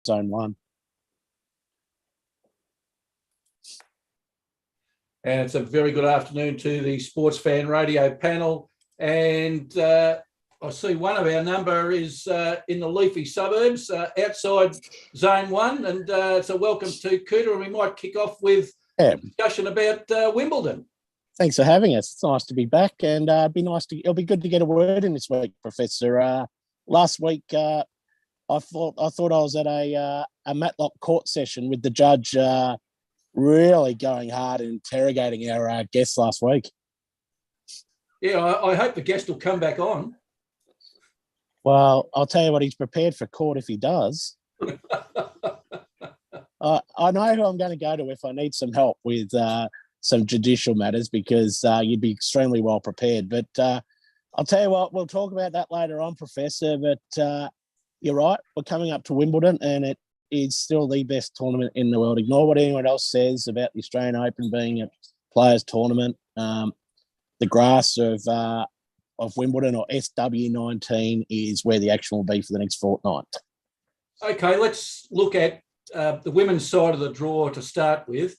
Zone 1. And it's a very good afternoon to the Sportsfan Radio panel. And I see one of our number is in the leafy suburbs outside Zone 1. And so welcome to Coutta. And we might kick off with a discussion about Wimbledon. Thanks for having us. It's nice to be back, and it'll be good to get a word in this week, Professor. Last week, I thought I was at a Matlock court session with the judge, really going hard and interrogating our guest last week. Yeah, I hope the guest will come back on. Well, I'll tell you what, he's prepared for court if he does. I know who I'm going to go to if I need some help with some judicial matters, because you'd be extremely well prepared. But I'll tell you what, we'll talk about that later on, Professor. But you're right, we're coming up to Wimbledon, and it is still the best tournament in the world. Ignore what anyone else says about the Australian Open being a players' tournament. The grass of Wimbledon, or SW19, is where the action will be for the next fortnight. Okay, let's look at the women's side of the draw to start with.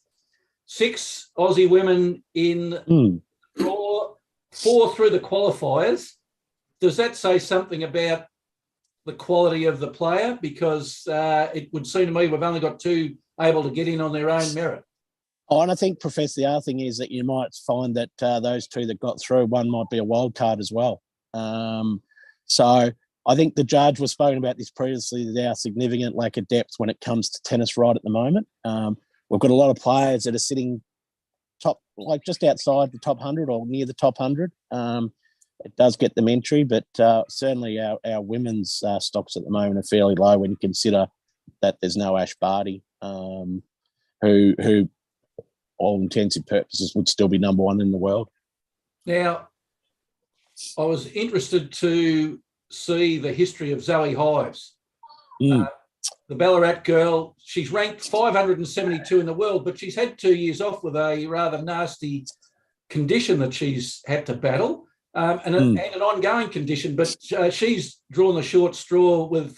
6 Aussie women in the draw, 4 through the qualifiers. Does that say something about the quality of the player? Because it would seem to me we've only got 2 able to get in on their own merit. Oh, and I think, Professor, the other thing is that you might find that those 2 that got through, one might be a wild card as well. So I think the judge was spoken about this previously, our significant lack of depth when it comes to tennis right at the moment. We've got a lot of players that are sitting top, like just outside the top 100 or near the top 100. It does get them entry, but certainly our women's stocks at the moment are fairly low when you consider that there's no Ash Barty, who all intents and purposes would still be number 1 in the world. Now, I was interested to see the history of Zoe Hives. The Ballarat girl, she's ranked 572 in the world, but she's had 2 years off with a rather nasty condition that she's had to battle, and an ongoing condition. But she's drawn the short straw with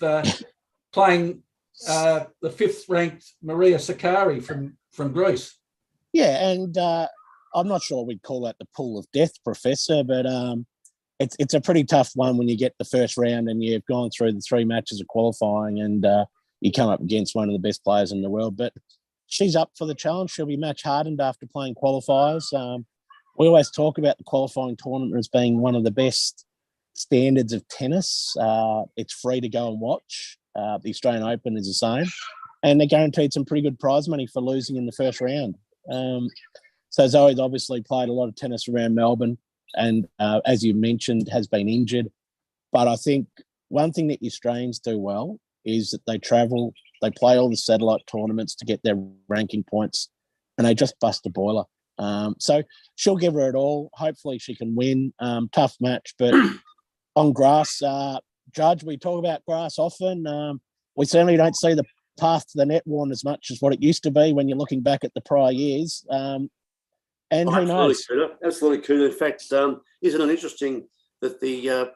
playing the 5th-ranked Maria Sakkari from Greece. Yeah, and I'm not sure we'd call that the pool of death, Professor, but it's a pretty tough one when you get the first round and you've gone through the 3 matches of qualifying and you come up against one of the best players in the world. But she's up for the challenge. She'll be match hardened after playing qualifiers. We always talk about the qualifying tournament as being one of the best standards of tennis. It's free to go and watch. The Australian Open is the same. And they're guaranteed some pretty good prize money for losing in the first round. So Zoe's obviously played a lot of tennis around Melbourne and, as you mentioned, has been injured. But I think one thing that the Australians do well is that they travel, they play all the satellite tournaments to get their ranking points, and they just bust a boiler. So she'll give her it all. Hopefully she can win. Tough match, but on grass, Judge, we talk about grass often. We certainly don't see the path to the net worn as much as what it used to be when you're looking back at the prior years. And who knows? Absolutely, Coutta. In fact, isn't it interesting that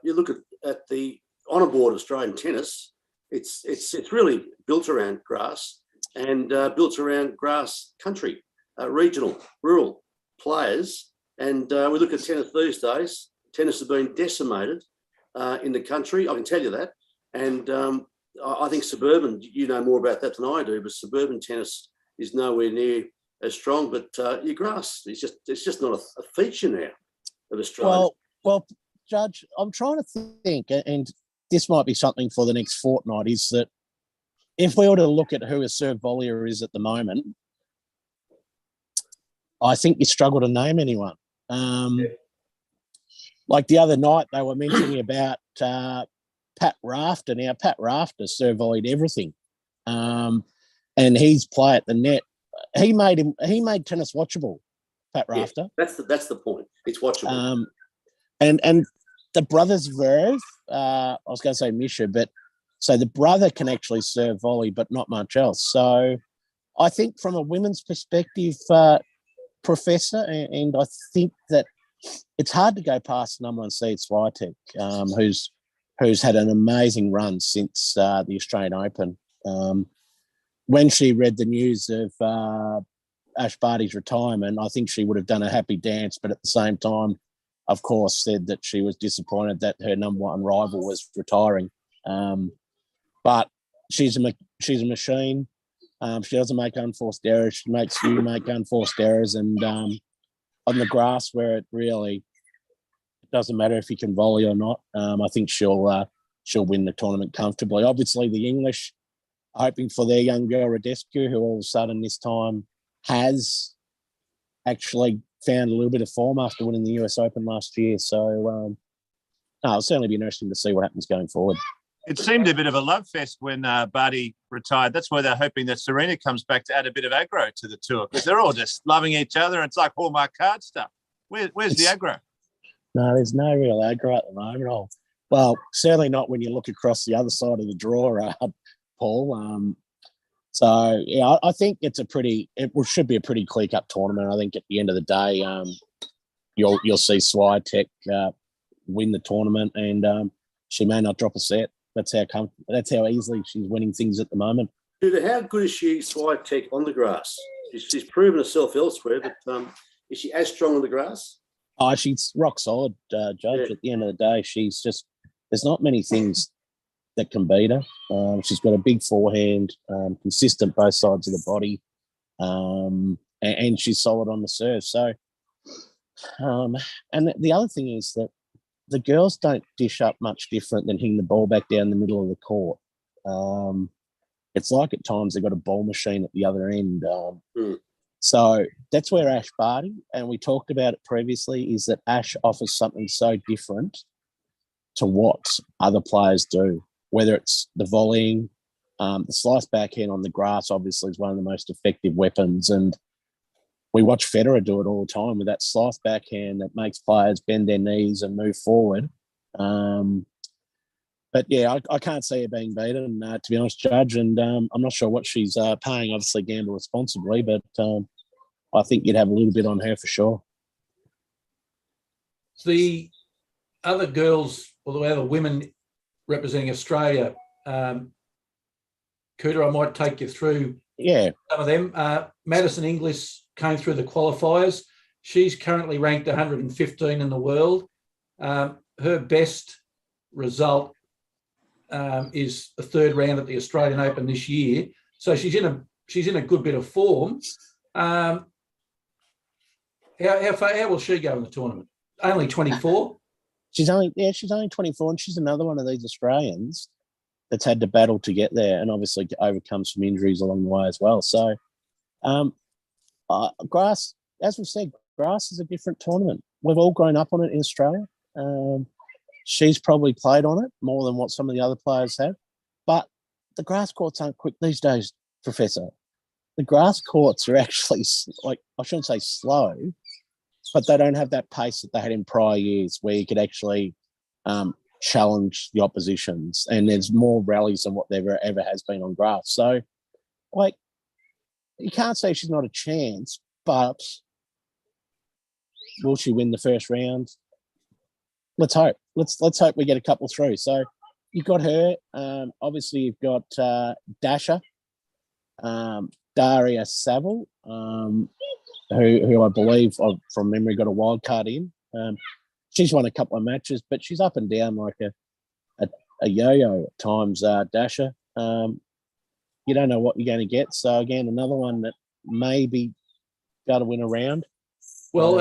you look at the honour board of Australian tennis, it's really built around grass and built around grass country, regional, rural players. And we look at tennis these days. Tennis has been decimated in the country, I can tell you that. And I think suburban, you know more about that than I do, but suburban tennis is nowhere near as strong. But your grass, it's just not a feature now of Australia. Well, Judge, I'm trying to think, and this might be something for the next fortnight, is that if we were to look at who a serve volleyer is at the moment, I think you struggle to name anyone. Like the other night, they were mentioning about Pat Rafter. Now, Pat Rafter serve volleyed everything, and his play at the net, he made tennis watchable. Pat Rafter. Yeah, that's the point. It's watchable. And the brothers Verve, I was going to say Misha, but so the brother can actually serve volley, but not much else. So I think from a women's perspective, Professor, and I think that it's hard to go past number 1 seed Swiatek, who's had an amazing run since the Australian Open. when she read the news of Ash Barty's retirement, I think she would have done a happy dance, but at the same time, of course, said that she was disappointed that her number one rival was retiring. But she's a machine. She doesn't make unforced errors. She makes you make unforced errors, and on the grass where it really doesn't matter if you can volley or not, I think she'll win the tournament comfortably. Obviously, the English are hoping for their young girl Radescu, who all of a sudden this time has actually found a little bit of form after winning the US Open last year. So it'll certainly be interesting to see what happens going forward. It seemed a bit of a love fest when Barty retired. That's why they're hoping that Serena comes back to add a bit of aggro to the tour, because they're all just loving each other. And it's like Hallmark card stuff. Where's the aggro? No, there's no real aggro at the moment. Well, certainly not when you look across the other side of the draw, Paul. So, yeah, I think it should be a pretty clear-cut tournament. I think at the end of the day, you'll see Swiatek win the tournament, and she may not drop a set. That's how easily she's winning things at the moment. How good is she, Swiatek, on the grass? She's proven herself elsewhere, but is she as strong on the grass? Oh, she's rock solid, Judge. Yeah. At the end of the day, she's just – there's not many things that can beat her. She's got a big forehand, consistent both sides of the body, and she's solid on the serve. So, and the other thing is that the girls don't dish up much different than hitting the ball back down the middle of the court. It's like at times they've got a ball machine at the other end. So that's where Ash Barty, and we talked about it previously, is that Ash offers something so different to what other players do, whether it's the volleying, the slice backhand on the grass obviously is one of the most effective weapons. And we watch Federer do it all the time with that slice backhand that makes players bend their knees and move forward. But, yeah, I can't see her being beaten, to be honest, Judge. And I'm not sure what she's paying, obviously gamble responsibly, but I think you'd have a little bit on her for sure. The other girls, or the other women representing Australia, Coutta, I might take you through some of them. Madison Inglis came through the qualifiers. She's currently ranked 115 in the world. Her best result is the third round at the Australian Open this year. So she's in a good bit of form. How will she go in the tournament? Only 24? She's only 24, and she's another one of these Australians that's had to battle to get there, and obviously overcome some injuries along the way as well. So, grass, as we said, grass is a different tournament. We've all grown up on it in Australia. She's probably played on it more than what some of the other players have, but the grass courts aren't quick these days, Professor. The grass courts are actually, I shouldn't say slow, but they don't have that pace that they had in prior years where you could actually challenge the oppositions, and there's more rallies than what there ever has been on grass. So, you can't say she's not a chance, but will she win the first round? Let's hope. Let's hope we get a couple through. So you've got her. Obviously, you've got Dasha, Daria Saville, who I believe from memory got a wild card in. She's won a couple of matches, but she's up and down like a yo-yo at times, Dasha. You don't know what you're going to get. So, again, another one that maybe got to win a round. Well,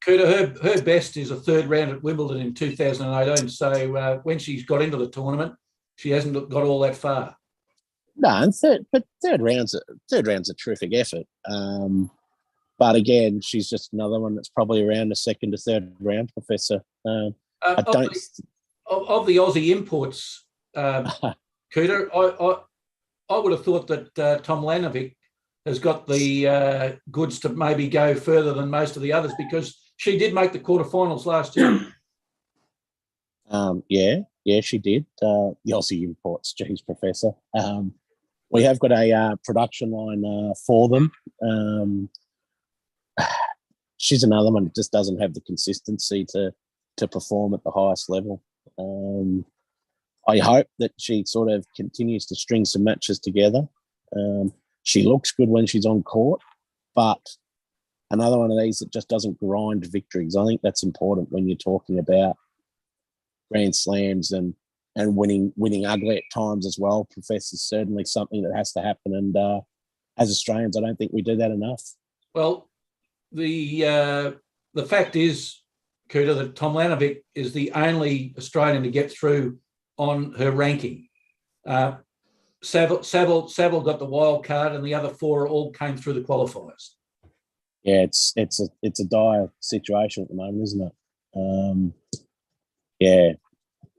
Coutta, her best is a third round at Wimbledon in 2018. So when she's got into the tournament, she hasn't got all that far. No, and third round's a terrific effort. But again, she's just another one that's probably around the second to third round, Professor. Of the Aussie imports, Coutta, I would have thought that Tom Lanovic has got the goods to maybe go further than most of the others, because she did make the quarterfinals last year. Yeah, she did. The Aussie imports, geez, Professor. We have got a production line for them. She's another one that just doesn't have the consistency to perform at the highest level. I hope that she sort of continues to string some matches together. She looks good when she's on court, but another one of these that just doesn't grind victories. I think that's important when you're talking about Grand Slams and winning ugly at times as well. Professor's certainly something that has to happen. And as Australians, I don't think we do that enough. Well, the fact is, Coutta, that Tomljanovic is the only Australian to get through on her ranking. Saville got the wild card, and the other four all came through the qualifiers. Yeah, it's a dire situation at the moment, isn't it? Yeah,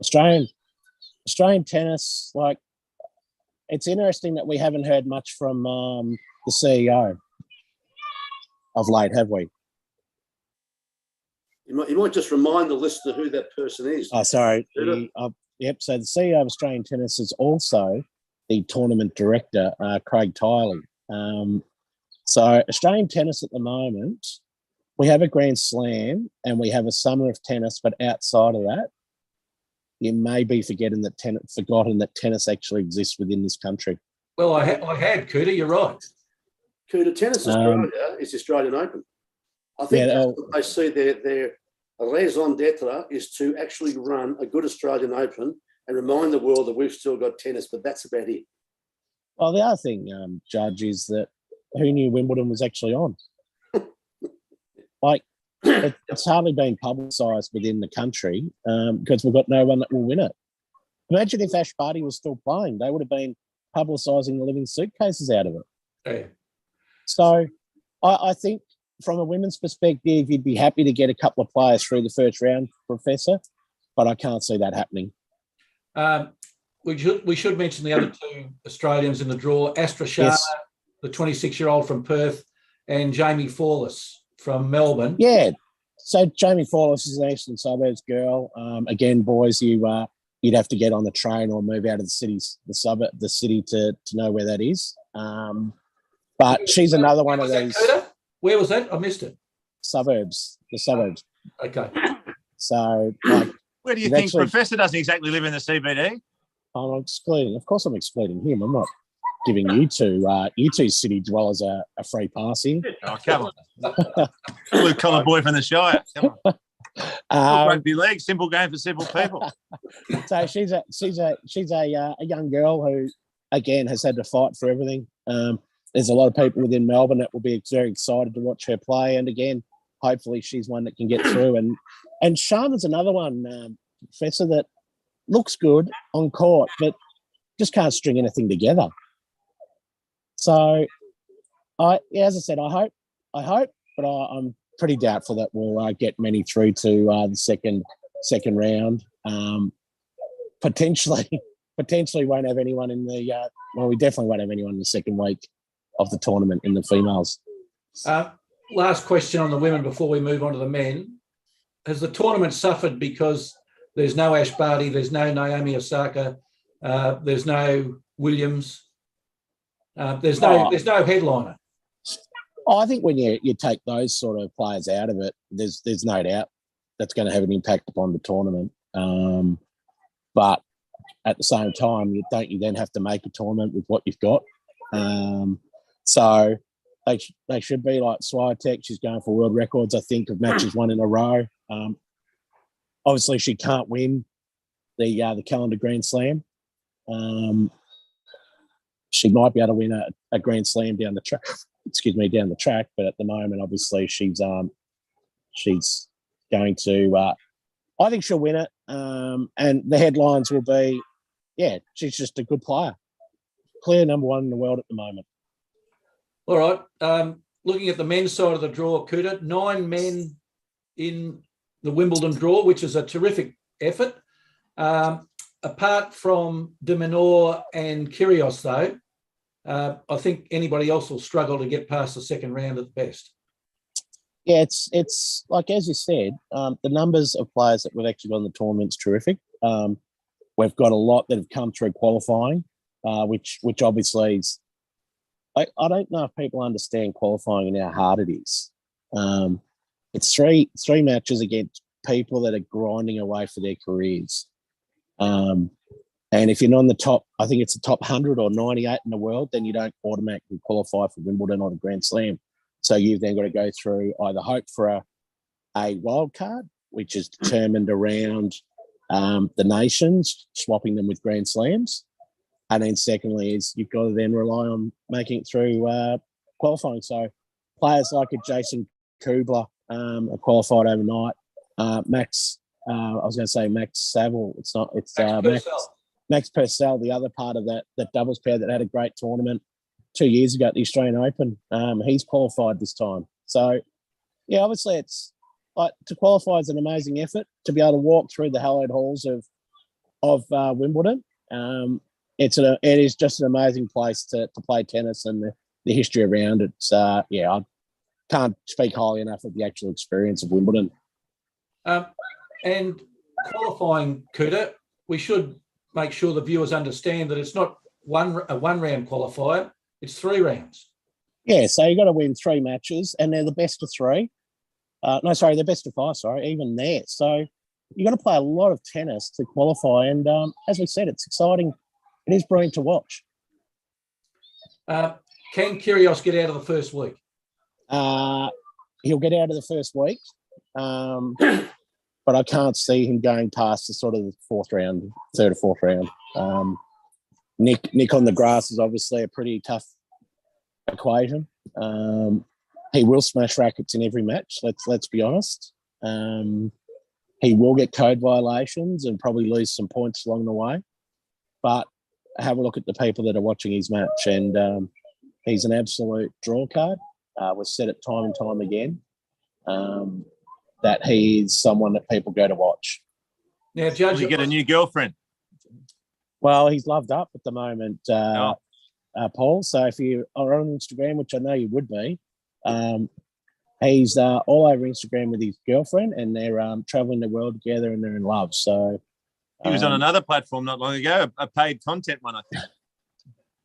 Australian tennis, like, it's interesting that we haven't heard much from the CEO of late, have we? You might just remind the listener who that person is. Oh, sorry. Yep. So the CEO of Australian Tennis is also the tournament director, Craig Tiley. So Australian tennis at the moment, we have a Grand Slam and we have a summer of tennis, but outside of that, you may be forgotten that tennis actually exists within this country. Well, I had, Coutta, you're right. Coutta, Tennis Australia is the Australian Open. I think that's what they see their raison d'etre is to actually run a good Australian Open and remind the world that we've still got tennis, but that's about it. Well, the other thing, Judge, is that who knew Wimbledon was actually on? Like, it's hardly been publicised within the country because we've got no one that will win it. Imagine if Ash Barty was still playing. They would have been publicising the living suitcases out of it. Yeah. So I think from a women's perspective, you'd be happy to get a couple of players through the first round, Professor, but I can't see that happening. We should mention the other two Australians in the draw, Astra Sharma, yes, the 26-year-old from Perth, and Jamie Fawless from Melbourne. Yeah. So Jamie Fawless is an Eastern Suburbs girl. Again, boys, you'd have to get on the train or move out of the city to know where that is. But she's another one of these. Where was that? I missed it. The suburbs. Okay. So, where do you think Professor doesn't exactly live in the CBD? I'm excluding. Of course, I'm excluding him. I'm not giving you two city dwellers a free pass here. Oh, come on. Blue collar boy from the Shire. Come on. Rugby league, simple game for simple people. So she's a young girl who, again, has had to fight for everything. There's a lot of people within Melbourne that will be very excited to watch her play. And again, hopefully she's one that can get through. And Sharma's another one, Professor, that looks good on court, but just can't string anything together. So, as I said, I hope, but I'm pretty doubtful that we'll get many through to the second round. Potentially won't have anyone in the we definitely won't have anyone in the second week of the tournament in the females. Last question on the women before we move on to the men. Has the tournament suffered because there's no Ash Barty, there's no Naomi Osaka, there's no Williams, there's no headliner? I think when you take those sort of players out of it, there's no doubt that's going to have an impact upon the tournament. But at the same time, you then have to make a tournament with what you've got. So they should be like Swiatek. She's going for world records, I think, of matches won in a row. Obviously, she can't win the calendar Grand Slam. She might be able to win a Grand Slam down the track. Down the track. But at the moment, obviously, she's going to. I think she'll win it. And the headlines will be, she's just a good player. Clear number one in the world at the moment. All right. Looking at the men's side of the draw, Coutta, 9 men in the Wimbledon draw, which is a terrific effort. Apart from De Minaur and Kyrgios, though, I think anybody else will struggle to get past the second round at best. Yeah, it's like, as you said, the numbers of players that we've actually got in the tournament's terrific. We've got a lot that have come through qualifying, which obviously is. I don't know if people understand qualifying and how hard it is. It's three matches against people that are grinding away for their careers. And if you're not in the top, I think it's the top 100 or 98 in the world, then you don't automatically qualify for Wimbledon or the Grand Slam. So you've then got to go through either hope for a wild card, which is determined around the nations, swapping them with Grand Slams. And then secondly is you've got to then rely on making it through qualifying. So players like a Jason Kubler are qualified overnight. Max Saville. It's not. It's Max Purcell, the other part of that doubles pair that had a great tournament 2 years ago at the Australian Open. He's qualified this time. So, yeah, obviously it's like to qualify is an amazing effort. To be able to walk through the hallowed halls of Wimbledon, it is just an amazing place to play tennis, and the history around it. I can't speak highly enough of the actual experience of Wimbledon. And qualifying, Coutta, we should make sure the viewers understand that it's not a one-round qualifier, it's 3 rounds. Yeah, so you've got to win 3 matches, and they're the best of 3. They're best of 5, even there. So you've got to play a lot of tennis to qualify, and as we said, it's exciting. It is brilliant to watch. Can Kyrgios get out of the first week? He'll get out of the first week, but I can't see him going past the sort of the third or fourth round. Nick on the grass is obviously a pretty tough equation. He will smash rackets in every match. Let's be honest. He will get code violations and probably lose some points along the way. But have a look at the people that are watching his match, and he's an absolute draw card. We've said it time and time again that he is someone that people go to watch. Now, Judge, you get a new girlfriend. Well, he's loved up at the moment, Paul. So if you are on Instagram, which I know you would be, he's all over Instagram with his girlfriend, and they're traveling the world together, and they're in love. So he was on another platform not long ago, a paid content one, I think.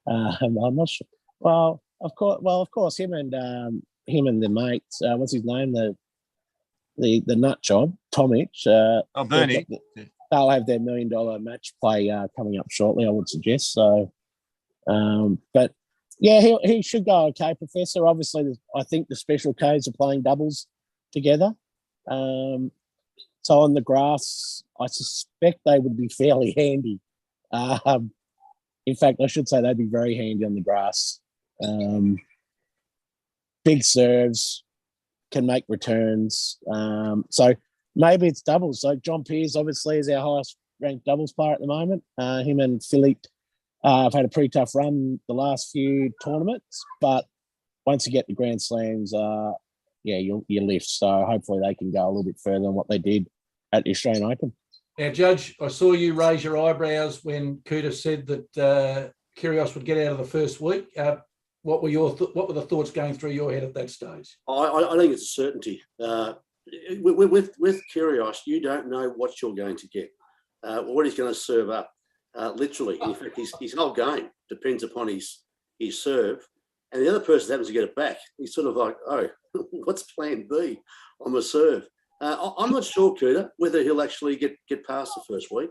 I'm not sure. Well, of course, him and the mates. What's his name? The nut job, Tomic. Bernie. They'll have their $1 million match play coming up shortly, I would suggest. So, but yeah, he should go okay, Professor. Obviously, I think the special Ks are playing doubles together. So on the grass, I suspect they would be fairly handy. In fact, I should say they'd be very handy on the grass. Big serves, can make returns. So maybe it's doubles. So John Pearce obviously is our highest ranked doubles player at the moment. Him and Philippe have had a pretty tough run the last few tournaments, but once you get the Grand Slams, you lift. So hopefully they can go a little bit further than what they did at the Australian Open. Now, Judge, I saw you raise your eyebrows when Coutta said that Kyrgios would get out of the first week. What were the thoughts going through your head at that stage? I think it's a certainty. With Kyrgios, you don't know what you're going to get, what he's going to serve up. Literally, in fact, his whole game depends upon his serve, and the other person happens to get it back. He's sort of like, oh, what's Plan B on the serve? I'm not sure, Coutta, whether he'll actually get past the first week.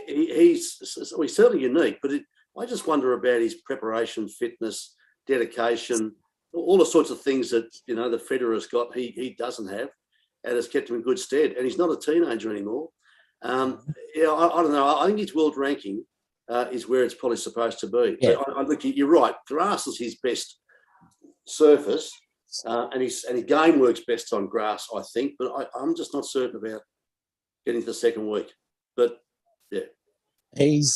He's certainly unique, but I just wonder about his preparation, fitness, dedication, all the sorts of things that the Federer's got. He doesn't have, and has kept him in good stead. And he's not a teenager anymore. I don't know. I think his world ranking is where it's probably supposed to be. Yeah. I think you're right. Grass is his best surface, and his game works best on grass, I think. But I'm just not certain about getting to the second week. But yeah, his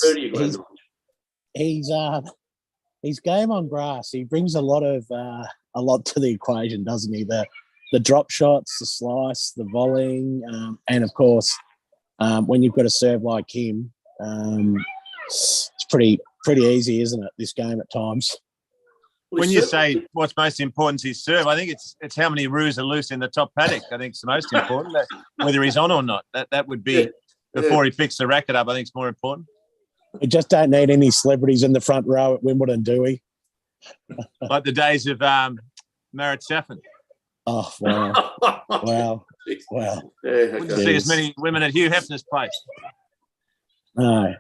game on grass. He brings a lot to the equation, doesn't he? The drop shots, the slice, the volleying, and of course, when you've got a serve like him, it's pretty easy, isn't it? This game at times. When you say what's most important is his serve, I think it's how many roos are loose in the top paddock. I think it's the most important. Whether he's on or not, that would be before he picks the racket up. I think it's more important. We just don't need any celebrities in the front row at Wimbledon, do we? Like the days of Marat Safin. Oh, wow. Wow. Yeah, Wouldn't see as many women at Hugh Hefner's place. No.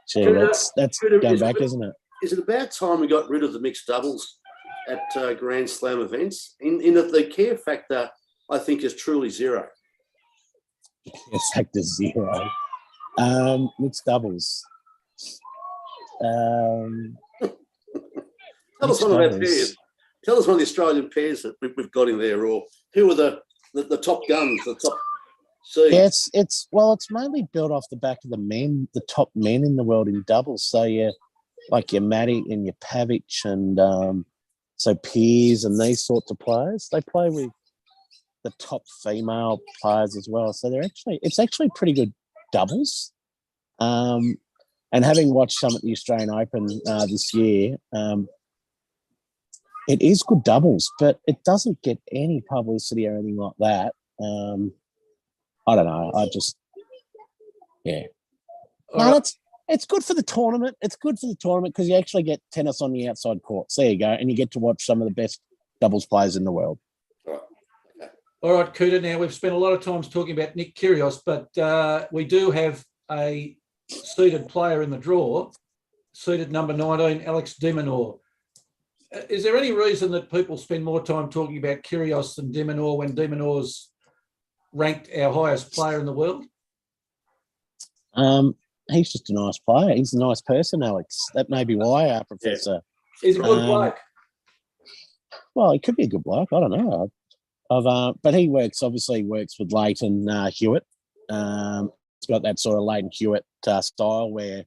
Gee, that's going back, isn't it? Is it about time we got rid of the mixed doubles at Grand Slam events? In that the care factor, I think, is truly zero. Care factor zero. Mixed doubles. Tell us one of our pairs. Tell us one of the Australian pairs that we've got in there, or who are the top guns, the top seeds? Yeah, it's mainly built off the back of the top men in the world in doubles. So like your Matic and your Pavic and so Piers and these sorts of players. They play with the top female players as well. So it's actually pretty good doubles. And having watched some at the Australian Open this year, it is good doubles, but it doesn't get any publicity or anything like that. I don't know. No, it's good for the tournament. It's good for the tournament because you actually get tennis on the outside courts. There you go. And you get to watch some of the best doubles players in the world. All right, Coutta. Now, we've spent a lot of time talking about Nick Kyrgios, but we do have a seeded player in the draw, seeded number 19, Alex de Minaur. Is there any reason that people spend more time talking about Kyrgios than de Minaur when de Minaur's ranked our highest player in the world? He's just a nice player. He's a nice person, Alex. That may be why, Professor. He's a good bloke. Well, he could be a good bloke. I don't know. But he obviously works with Leighton Hewitt. He's got that sort of Leighton Hewitt style where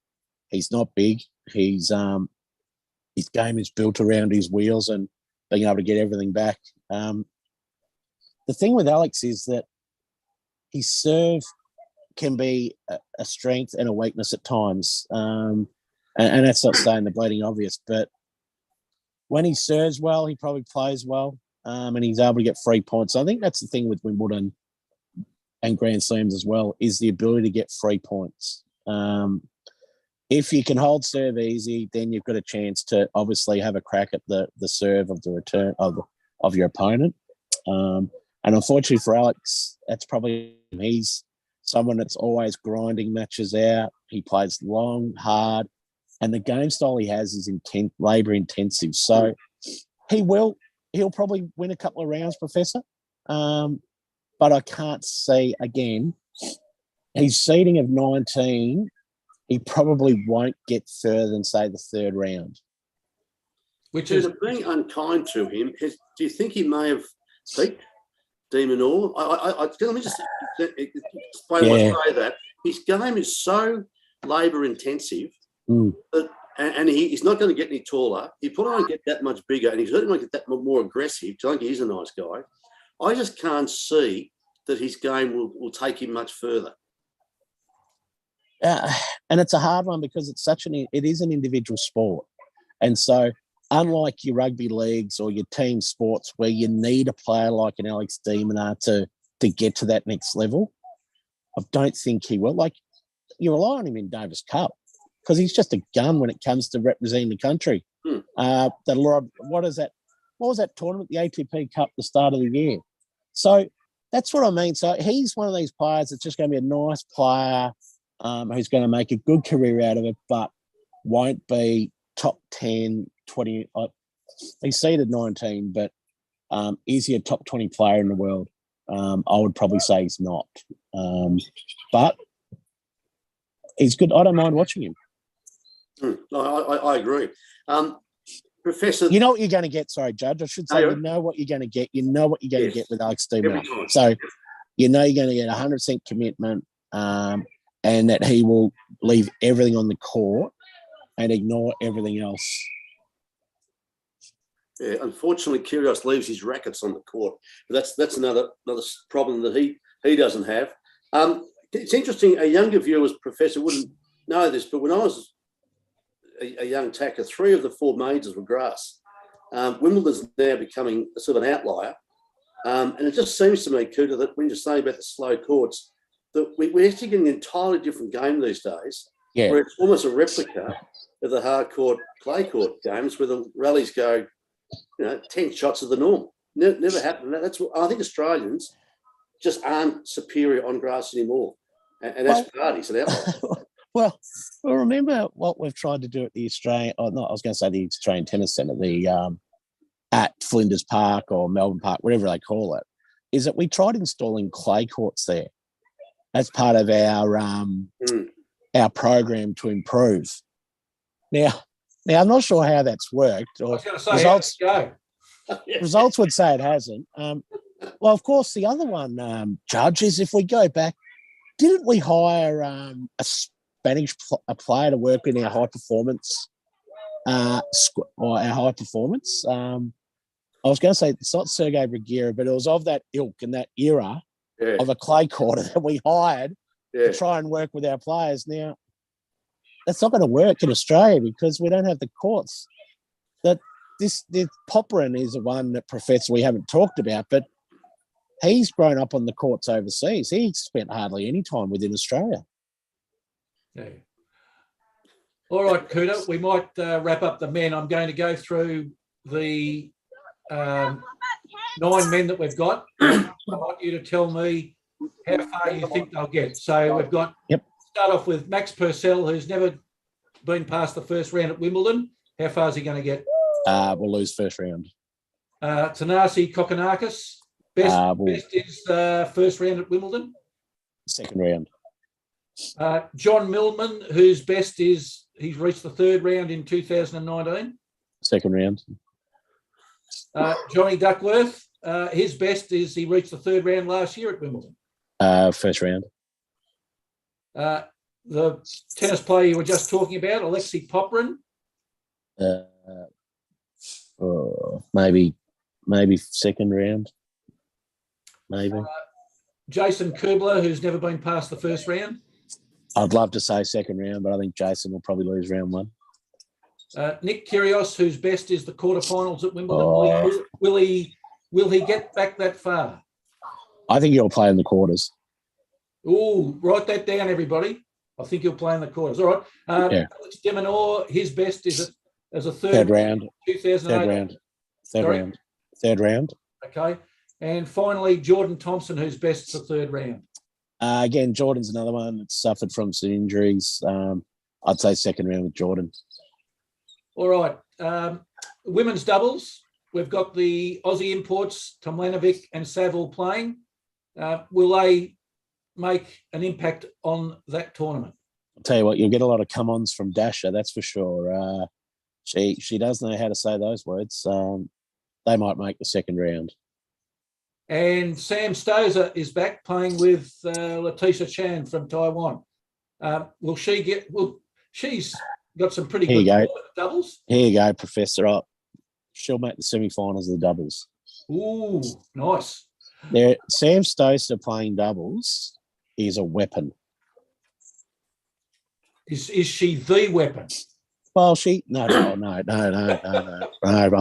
he's not big. His game is built around his wheels and being able to get everything back. The thing with Alex is that his serve can be a strength and a weakness at times. And that's not saying the bleeding obvious, but when he serves well, he probably plays well, and he's able to get 3 points. I think that's the thing with Wimbledon and Grand Slams as well, is the ability to get 3 points. If you can hold serve easy, then you've got a chance to obviously have a crack at the serve of the return of your opponent. And unfortunately for Alex, that's probably he's someone that's always grinding matches out. He plays long, hard, and the game style he has is labour intensive. So he'll probably win a couple of rounds, Professor. But I can't see again. His seeding of 19, he probably won't get further than say the third round. Which is being unkind to him. Do you think he may have peaked de Minaur? Let me just explain why I say that. His game is so labour intensive that, and he's not going to get any taller. He probably won't get that much bigger, and he's certainly won't get that more aggressive. I think he's a nice guy. I just can't see that his game will take him much further. And it's a hard one because it is an individual sport. And so unlike your rugby leagues or your team sports where you need a player like an Alex de Minaur to get to that next level, I don't think he will. Like, you rely on him in Davis Cup because he's just a gun when it comes to representing the country. What is that? What was that tournament? The ATP Cup, the start of the year. So that's what I mean. So he's one of these players that's just going to be a nice player who's going to make a good career out of it, but won't be top 10, 20. He's seeded 19, but is he a top 20 player in the world? I would probably say he's not. But he's good. I don't mind watching him. I agree. Professor, you know what you're going to get. Sorry, Judge. I should say you know what you're going to get. You know what you're going to get with Alex de Minaur. So you know you're going to get 100% commitment, and that he will leave everything on the court and ignore everything else. Yeah, unfortunately, Kyrgios leaves his rackets on the court, but that's another problem that he doesn't have. It's interesting. A younger viewer's Professor wouldn't know this, but when I was a young tacker, 3 of the 4 majors were grass. Wimbledon's now becoming a sort of an outlier. And it just seems to me, Coutta, that when you're saying about the slow courts, that we're actually getting an entirely different game these days, where it's almost a replica of the hard court, clay court games where the rallies go, 10 shots of the norm. Never happened. That's what I think. Australians just aren't superior on grass anymore. And that's parties an outlier. Well, remember what we've tried to do at the Australian, I was going to say the Australian Tennis Centre, at Flinders Park or Melbourne Park, whatever they call it, is that we tried installing clay courts there as part of our program to improve. Now, I'm not sure how that's worked. Or I was going to say, results go. Results would say it hasn't. Well, of course, the other one, Judge, is if we go back, didn't we hire a Spanish player to work in our high performance, I was going to say it's not Sergei Bruguera, but it was of that ilk and that era of a clay court that we hired to try and work with our players. Now, that's not going to work in Australia because we don't have the courts. The Popperin is the one that Professor we haven't talked about, but he's grown up on the courts overseas. He spent hardly any time within Australia. Yeah. All right, Coutta, we might wrap up the men. I'm going to go through the 9 men that we've got. I want you to tell me how far you think they'll get. So we've got, start off with Max Purcell, who's never been past the first round at Wimbledon. How far is he going to get? We'll lose first round. Thanasi Kokkinakis, best is first round at Wimbledon. Second round. John Millman, whose best is he's reached the third round in 2019. Second round. Johnny Duckworth, his best is he reached the third round last year at Wimbledon. First round. The tennis player you were just talking about, Alexei Popperin. Maybe second round. Maybe. Jason Kubler, who's never been past the first round. I'd love to say second round, but I think Jason will probably lose round one. Nick Kyrgios, whose best is the quarterfinals at Wimbledon. Will he get back that far? I think he'll play in the quarters. Oh, write that down, everybody. I think he'll play in the quarters. All right. Alex de Minaur, his best is as a third round. 2008. Third round. Okay. And finally, Jordan Thompson, whose best is the third round. Again, Jordan's another one that suffered from some injuries. I'd say second round with Jordan. All right. Women's doubles. We've got the Aussie imports, Tomljanovic and Saville playing. Will they make an impact on that tournament? I'll tell you what, you'll get a lot of come-ons from Dasha, that's for sure. She does know how to say those words. They might make the second round. And Sam Stosur is back playing with Letitia Chan from Taiwan. Will she get? Well, she's got some pretty good doubles. Here you go, Professor. She'll make the semi-finals of the doubles. Ooh, nice. Sam Stosur playing doubles is a weapon. Is she the weapon? Well, no. I'm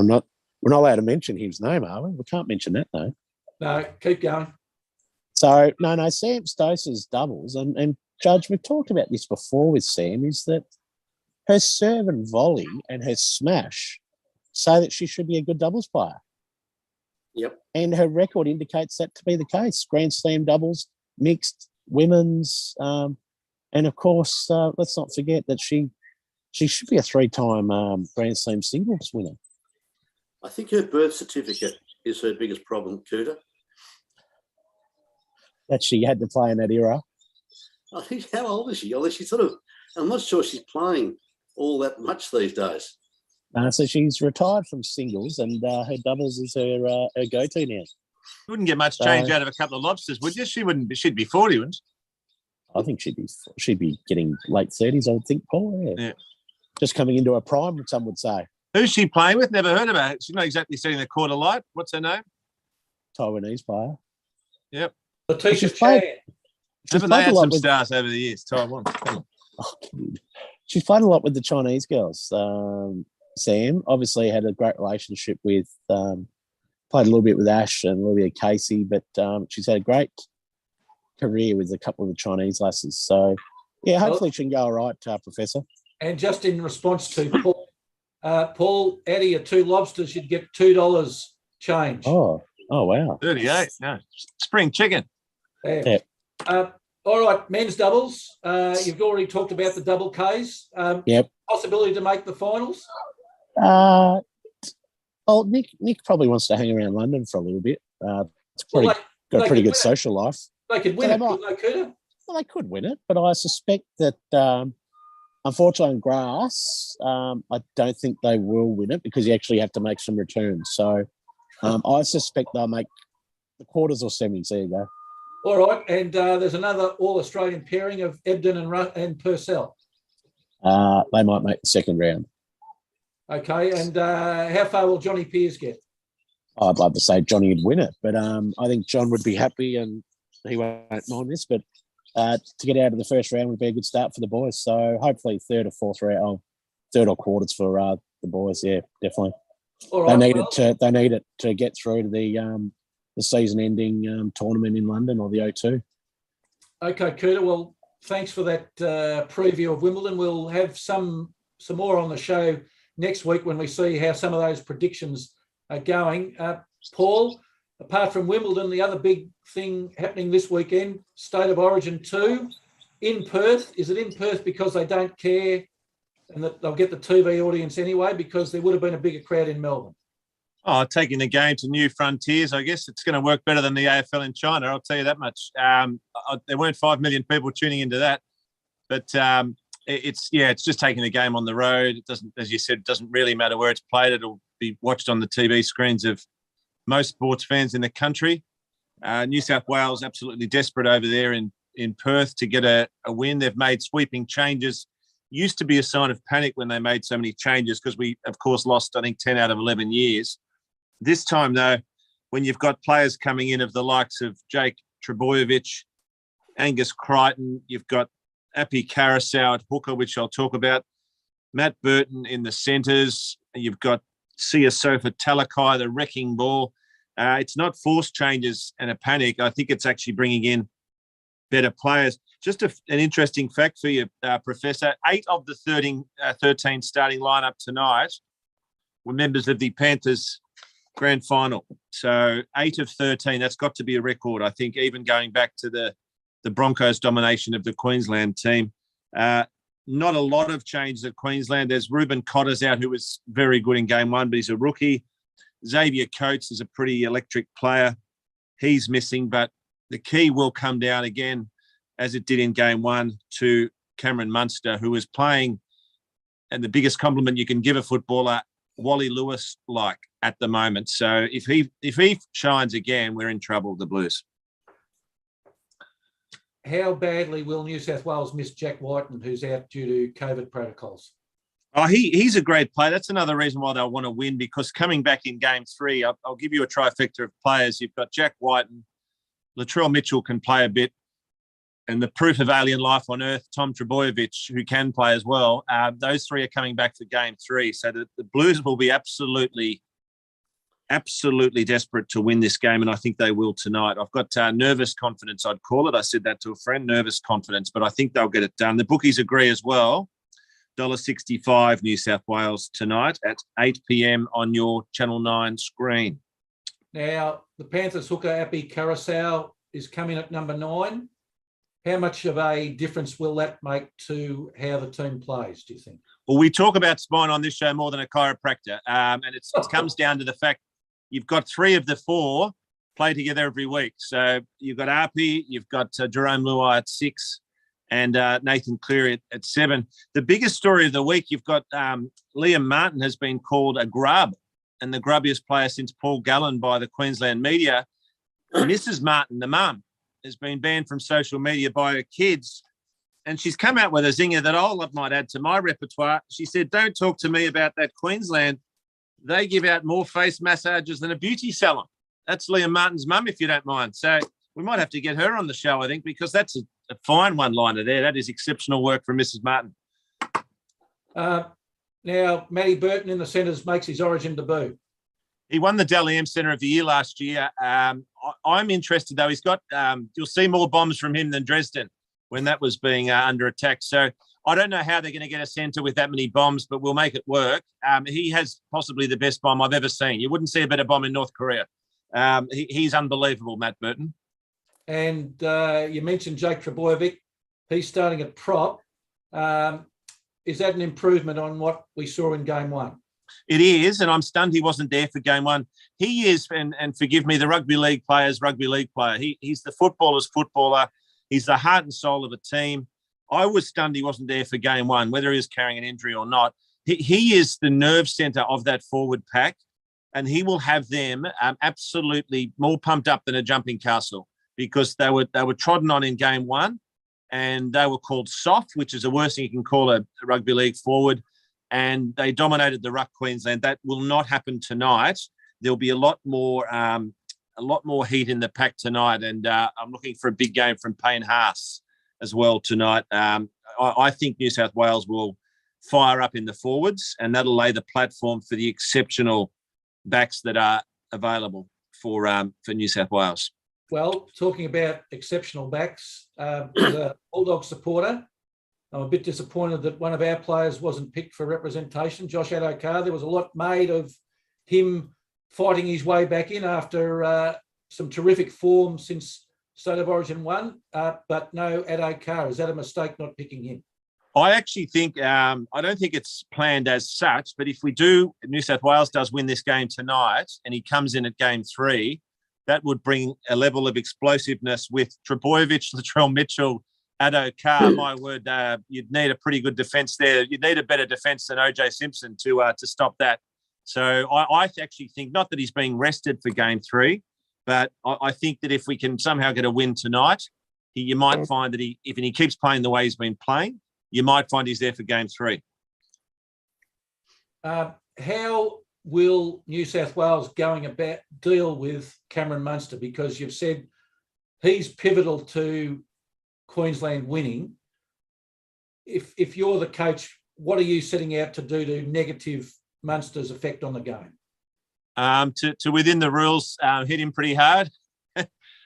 not. We're not allowed to mention his name, are we? We can't mention that, though. No, keep going. So, no, Sam Stosur's doubles, and Judge, we've talked about this before with Sam, is that her serve and volley and her smash say that she should be a good doubles player. Yep. And her record indicates that to be the case. Grand Slam doubles, mixed, women's, and of course, let's not forget that she should be a 3-time Grand Slam singles winner. I think her birth certificate is her biggest problem, Coutta. That she had to play in that era. I think, how old is she? Although she's I'm not sure she's playing all that much these days. So she's retired from singles, and her doubles is her go-to now. Wouldn't get much change out of a couple of lobsters, would you? She'd be 40, wouldn't she? I think she'd be getting late 30s, I would think, Paul. Yeah. Just coming into her prime, some would say. Who's she playing with? Never heard of her. She's not exactly setting the court alight. What's her name? Taiwanese player. Yep. Letitia Chan. Haven't they had some stars over the years? Taiwan. She's played a lot with the Chinese girls. Sam obviously had a great relationship with, played a little bit with Ash and a little bit of Casey, but she's had a great career with a couple of the Chinese lasses. So, yeah, hopefully she can go all right, Professor. And just in response to Paul, Paul, out of your 2 lobsters, you'd get $2 change. Oh, wow. 38. No, spring chicken. Yeah. All All right, men's doubles. You've already talked about the double Ks. Yep. Possibility to make the finals? Well, Nick probably wants to hang around London for a little bit. It's got a pretty good social life. They could win it, couldn't they, Coutta? Well, they could win it, but I suspect that, unfortunately, on grass, I don't think they will win it because you actually have to make some returns. So I suspect they'll make the quarters or semis. There you go. All right, and there's another All-Australian pairing of Ebden and Purcell. They might make the second round. Okay, and how far will Johnny Pearce get? I'd love to say Johnny would win it, but I think John would be happy and he won't mind this, but to get out of the first round would be a good start for the boys. So hopefully third or quarters for the boys. Yeah, definitely. All right, they need it to get through to the season-ending tournament in London or the O2. Okay, Coutta. Well, thanks for that preview of Wimbledon. We'll have some more on the show next week when we see how some of those predictions are going. Paul, apart from Wimbledon, the other big thing happening this weekend, State of Origin 2 in Perth. Is it in Perth because they don't care and that they'll get the TV audience anyway because there would have been a bigger crowd in Melbourne? Oh, taking the game to new frontiers. I guess it's going to work better than the AFL in China. I'll tell you that much. There weren't 5 million people tuning into that, but it's just taking the game on the road. It doesn't, as you said, it doesn't really matter where it's played. It'll be watched on the TV screens of most sports fans in the country. New South Wales absolutely desperate over there in Perth to get a win. They've made sweeping changes. Used to be a sign of panic when they made so many changes because we, of course, lost, I think, 10 out of 11 years. This time, though, when you've got players coming in of the likes of Jake Trebojevic, Angus Crichton, you've got Api Carousel at hooker, which I'll talk about, Matt Burton in the centres, you've got Sia Sofa Talakai, the wrecking ball. It's not forced changes and a panic. I think it's actually bringing in better players. Just an interesting fact for you, Professor. 8 of the 13 starting lineup tonight were members of the Panthers grand final. So 8 of 13, that's got to be a record, I think, even going back to the Broncos' domination of the Queensland team. Not a lot of changes at Queensland. There's Ruben Cotters out, who was very good in game 1, but he's a rookie. Xavier Coates is a pretty electric player. He's missing, but the key will come down again, as it did in game 1, to Cameron Munster, who is playing, and the biggest compliment you can give a footballer, Wally Lewis-like at the moment. So if he shines again, we're in trouble, the Blues. How badly will New South Wales miss Jack Whiten, who's out due to COVID protocols? Oh, he's a great player. That's another reason why they'll want to win, because coming back in game 3, I'll give you a trifecta of players. You've got Jack Whiten, Latrell Mitchell can play a bit, and the proof of alien life on earth, Tom Trebojevic, who can play as well. Those 3 are coming back for game 3. So the Blues will be absolutely desperate to win this game, and I think they will tonight. I've got nervous confidence, I'd call it. I said that to a friend, nervous confidence, but I think they'll get it done. The bookies agree as well. $1.65 New South Wales tonight at 8 p.m. on your Channel 9 screen. Now, the Panthers hooker, Api Carousel, is coming at number 9. How much of a difference will that make to how the team plays, do you think? Well, we talk about spine on this show more than a chiropractor, and it comes down to the fact you've got 3 of the 4 play together every week. So you've got Api, you've got Jerome Luai at 6, and Nathan Cleary at 7. The biggest story of the week, you've got Liam Martin has been called a grub, and the grubbiest player since Paul Gallen by the Queensland media. Mrs. Martin, the mum, has been banned from social media by her kids, and she's come out with a zinger that I might add to my repertoire. She said, "Don't talk to me about that Queensland. They give out more face massages than a beauty salon." That's Liam Martin's mum, if you don't mind. So we might have to get her on the show, I think, because that's a fine one-liner there. That is exceptional work from Mrs. Martin. Now, Matty Burton in the centres makes his Origin debut. He won the Dalligan Centre of the Year last year. I'm interested, though. He's got, you'll see more bombs from him than Dresden when that was being under attack. So I don't know how they're going to get a centre with that many bombs, but we'll make it work. He has possibly the best bomb I've ever seen. You wouldn't see a better bomb in North Korea. He's unbelievable, Matt Burton. And you mentioned Jake Trebojevic. He's starting at prop. Is that an improvement on what we saw in game one? It is, and I'm stunned he wasn't there for game one. He is, and forgive me, the rugby league player. He's the footballer's footballer. He's the heart and soul of a team. I was stunned he wasn't there for game one, whether he was carrying an injury or not. He is the nerve centre of that forward pack, and he will have them absolutely more pumped up than a jumping castle, because they were trodden on in game one, and they were called soft, which is the worst thing you can call a rugby league forward. And they dominated the ruck Queensland. That will not happen tonight. There'll be a lot more heat in the pack tonight, and I'm looking for a big game from Payne Haas as well tonight. I think New South Wales will fire up in the forwards, and that'll lay the platform for the exceptional backs that are available for New South Wales. Well, talking about exceptional backs, as a Bulldog supporter, I'm a bit disappointed that one of our players wasn't picked for representation, Josh Addo-Carr. There was a lot made of him fighting his way back in after some terrific form since State of Origin 1, but no Addo-Carr. Is that a mistake not picking him? I actually think, I don't think it's planned as such, but if New South Wales does win this game tonight and he comes in at game 3, that would bring a level of explosiveness with Trebojevic, Latrell Mitchell, Addo-Carr. My word, you'd need a pretty good defence there. You'd need a better defence than OJ Simpson to stop that. So I actually think, not that he's being rested for game 3, but I think that if we can somehow get a win tonight, you might find that if he keeps playing the way he's been playing, you might find he's there for game 3. How will New South Wales going about deal with Cameron Munster? Because you've said he's pivotal to Queensland winning. If you're the coach, what are you setting out to do to negative Munster's effect on the game? To within the rules, hit him pretty hard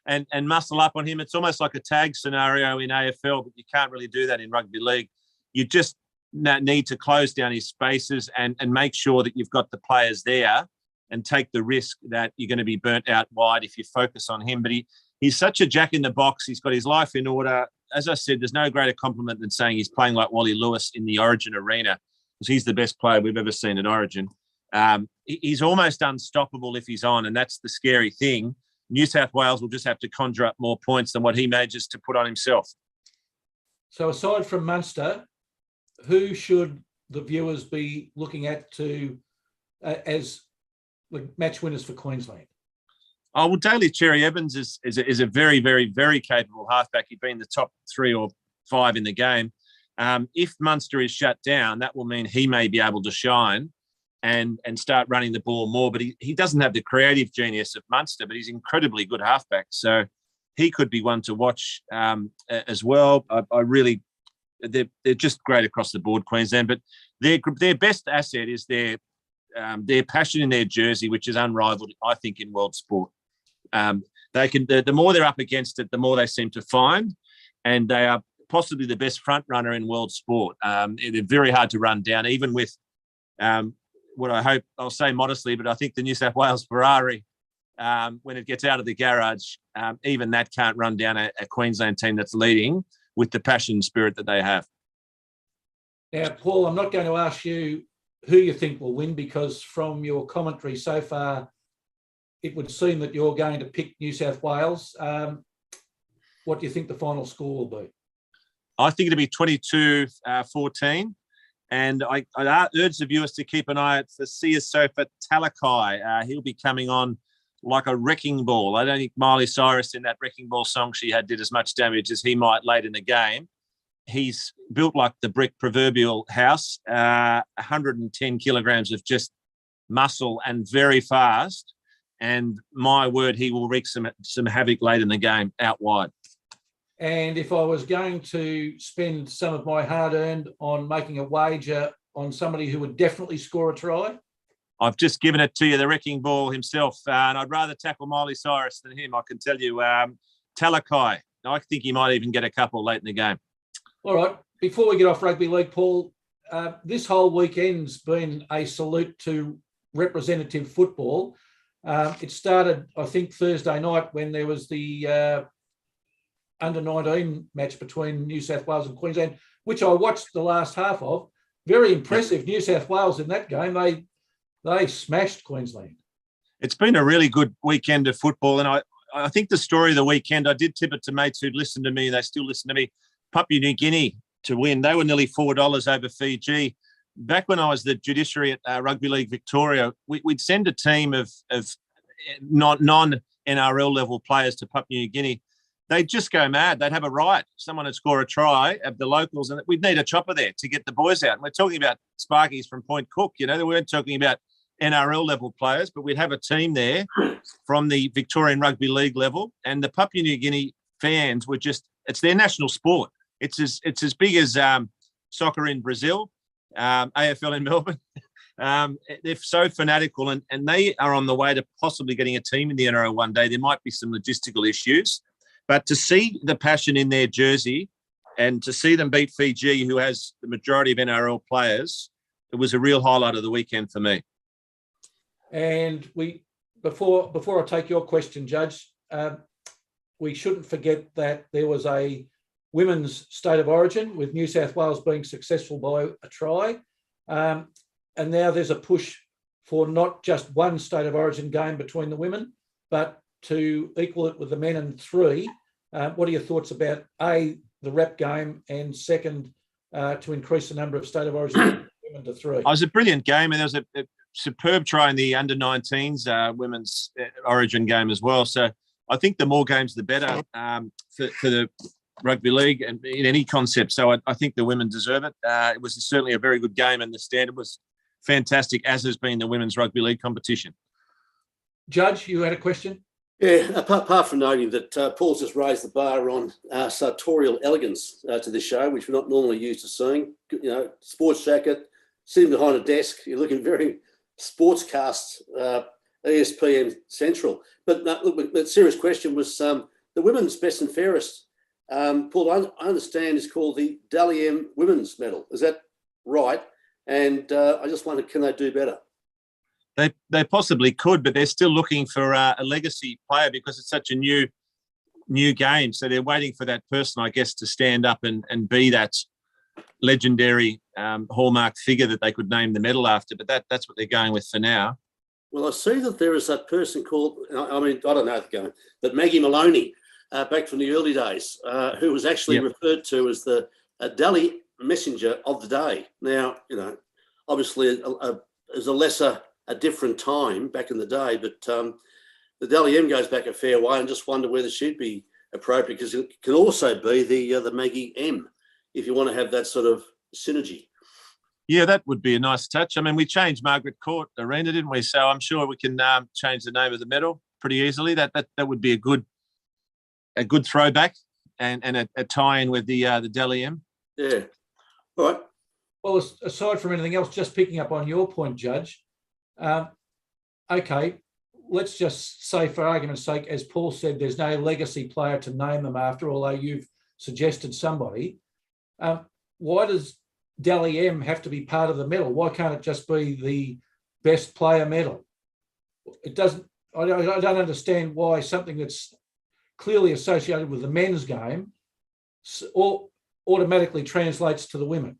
and muscle up on him. It's almost like a tag scenario in AFL, but you can't really do that in rugby league. You just need to close down his spaces and make sure that you've got the players there, and take the risk that you're going to be burnt out wide if you focus on him. But he's such a jack in the box. He's got his life in order. As I said, there's no greater compliment than saying he's playing like Wally Lewis in the Origin arena, because he's the best player we've ever seen at Origin. He's almost unstoppable if he's on, and that's the scary thing. New South Wales will just have to conjure up more points than what he manages to put on himself. So aside from Munster, who should the viewers be looking at as the match winners for Queensland? Oh, well, Daly Cherry Evans is a very, very, very capable halfback. He'd been the top 3 or 5 in the game. If Munster is shut down, that will mean he may be able to shine and start running the ball more. But he doesn't have the creative genius of Munster, but he's incredibly good halfback. So he could be one to watch as well. They're just great across the board, Queensland. But their best asset is their passion in their jersey, which is unrivaled, I think, in world sport. The more they're up against it, the more they seem to find, and they are possibly the best front runner in world sport. They're very hard to run down, even with what I hope, I'll say modestly, but I think the New South Wales Ferrari, when it gets out of the garage, even that can't run down a Queensland team that's leading with the passion and spirit that they have. Now, Paul, I'm not going to ask you who you think will win, because from your commentary so far, it would seem that you're going to pick New South Wales. What do you think the final score will be? I think it'll be 22-14. And I urge the viewers to keep an eye out for Siasofa Talakai. He'll be coming on like a wrecking ball. I don't think Miley Cyrus in that wrecking ball song she had did as much damage as he might late in the game. He's built like the brick proverbial house, 110 kilograms of just muscle and very fast. And my word, he will wreak some havoc late in the game out wide. And if I was going to spend some of my hard-earned on making a wager on somebody who would definitely score a try? I've just given it to you, the wrecking ball himself. And I'd rather tackle Miley Cyrus than him, I can tell you. Talakai, I think he might even get a couple late in the game. All right. Before we get off rugby league, Paul, this whole weekend's been a salute to representative football. It started, I think, Thursday night when there was the under-19 match between New South Wales and Queensland, which I watched the last half of. Very impressive. New South Wales in that game, they smashed Queensland. It's been a really good weekend of football, and I think the story of the weekend, I did tip it to mates who'd listened to me. They still listen to me. Papua New Guinea to win. They were nearly $4 over Fiji. Back when I was the judiciary at Rugby League Victoria, we'd send a team of non-NRL level players to Papua New Guinea. They'd just go mad. They'd have a riot. Someone would score a try of the locals, and we'd need a chopper there to get the boys out. And we're talking about Sparkies from Point Cook. You know, we weren't talking about NRL level players, but we'd have a team there from the Victorian Rugby League level. And the Papua New Guinea fans were it's their national sport. It's as big as soccer in Brazil, AFL in Melbourne. They're so fanatical, and they are on the way to possibly getting a team in the NRL one day. There might be some logistical issues, but to see the passion in their jersey and to see them beat Fiji, who has the majority of NRL players, it was a real highlight of the weekend for me. And before I take your question, Judge, we shouldn't forget that there was a women's state of origin with New South Wales being successful by a try. And now there's a push for not just one state of origin game between the women, but to equal it with the men in 3. What are your thoughts about, A, the rep game, and second, to increase the number of state of origin women to 3? It was a brilliant game, and there was a superb try in the under-19s women's origin game as well. So I think the more games, the better for the rugby league and in any concept. So I think the women deserve it. It was certainly a very good game, and the standard was fantastic, as has been the women's rugby league competition. Judge, you had a question? Yeah, apart from noting that Paul's just raised the bar on sartorial elegance to this show, which we're not normally used to seeing. You know, sports jacket, sitting behind a desk, you're looking very sportscast, ESPN Central. But look, the serious question was the women's best and fairest. Paul, I understand is called the Dalligan Women's Medal. Is that right? And I just wondered, can they do better? They possibly could, but they're still looking for a legacy player because it's such a new game. So they're waiting for that person, I guess, to stand up and be that legendary hallmark figure that they could name the medal after. But that's what they're going with for now. Well, I see that there is that person called, I mean, I don't know the game, but Maggie Maloney, back from the early days, who was actually referred to as the Dally Messenger of the Day. Now, you know, obviously there's a different time back in the day, but the Dally M goes back a fair way, and just wonder whether she'd be appropriate, because it can also be the Maggie M, if you want to have that sort of synergy. Yeah, that would be a nice touch. I mean, we changed Margaret Court Arena, didn't we? So I'm sure we can change the name of the medal pretty easily. That would be a good throwback and a tie-in with the Dally M. Yeah. All right. Well, aside from anything else, just picking up on your point, Judge, okay, let's just say, for argument's sake, as Paul said, there's no legacy player to name them after, although you've suggested somebody. Why does Dally M have to be part of the medal? Why can't it just be the best player medal? It doesn't. I don't understand why something that's clearly associated with the men's game automatically translates to the women.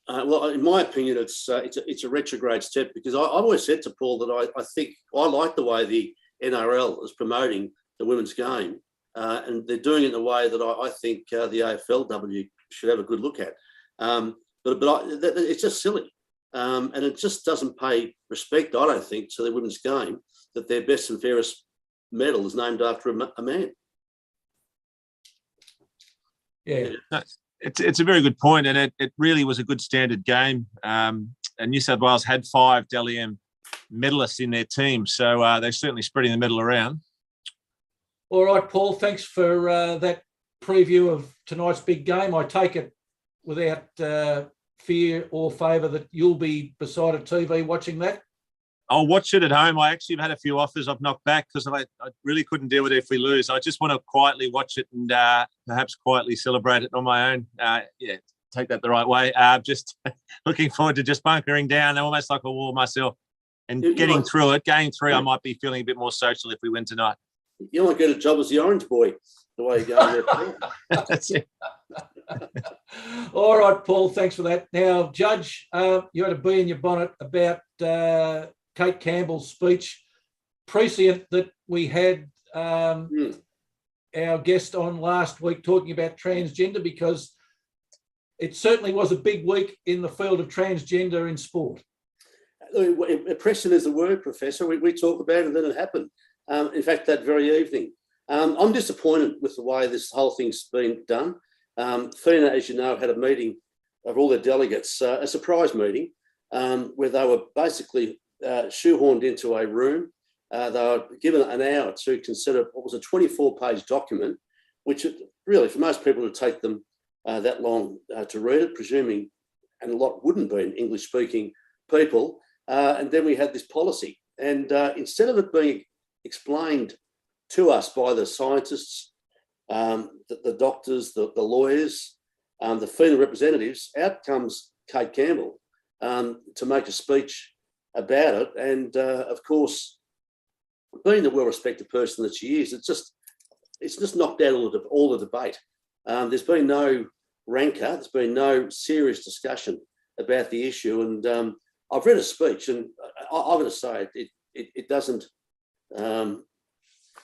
Well, in my opinion, it's a retrograde step, because I've always said to Paul that I think I like the way the NRL is promoting the women's game, and they're doing it in a way that I think the AFLW should have a good look at. But it's just silly, and it just doesn't pay respect, I don't think, to the women's game that their best and fairest medal is named after a man. Yeah. It's a very good point, and it really was a good standard game. And New South Wales had 5 Dally M medalists in their team, so they're certainly spreading the medal around. All right, Paul, thanks for that preview of tonight's big game. I take it without fear or favour that you'll be beside a TV watching that? I'll watch it at home. I actually have had a few offers I've knocked back because I really couldn't deal with it if we lose. I just want to quietly watch it and perhaps quietly celebrate it on my own. Take that the right way. Just looking forward to just bunkering down, almost like a wall myself, and getting through it. Game 3, I might be feeling a bit more social if we win tonight. You might get a job as the Orange Boy the way you're going there. That's it. All right, Paul, thanks for that. Now, Judge, you had a bee in your bonnet about Kate Campbell's speech, prescient that we had our guest on last week talking about transgender, because it certainly was a big week in the field of transgender in sport. Prescient is the word, Professor. We talk about it and then it happened. In fact, that very evening. I'm disappointed with the way this whole thing's been done. FINA, as you know, had a meeting of all their delegates, a surprise meeting, where they were basically shoehorned into a room. They were given an hour to consider what was a 24-page document, which really, for most people, would take them that long to read it, presuming, and a lot wouldn't be English-speaking people. And then we had this policy. And instead of it being explained to us by the scientists, the doctors, the lawyers, the FINA representatives, out comes Kate Campbell to make a speech about it. And of course, being the well-respected person that she is, it's just knocked out all the debate. There's been no rancor, there's been no serious discussion about the issue. And I've read a speech, and I've got to say it doesn't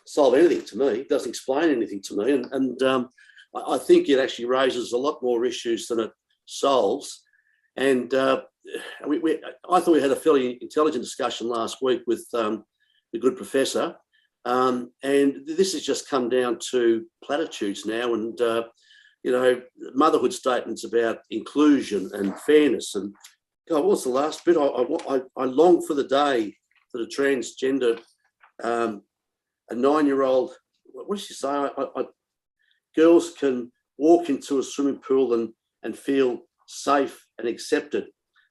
solve anything to me. It doesn't explain anything to me. And I think it actually raises a lot more issues than it solves. And I thought we had a fairly intelligent discussion last week with the good professor. And this has just come down to platitudes now. And, motherhood statements about inclusion and fairness. And God, what's the last bit? I long for the day that a transgender, a 9-year-old, what did she say? Girls can walk into a swimming pool and feel safe and accepted.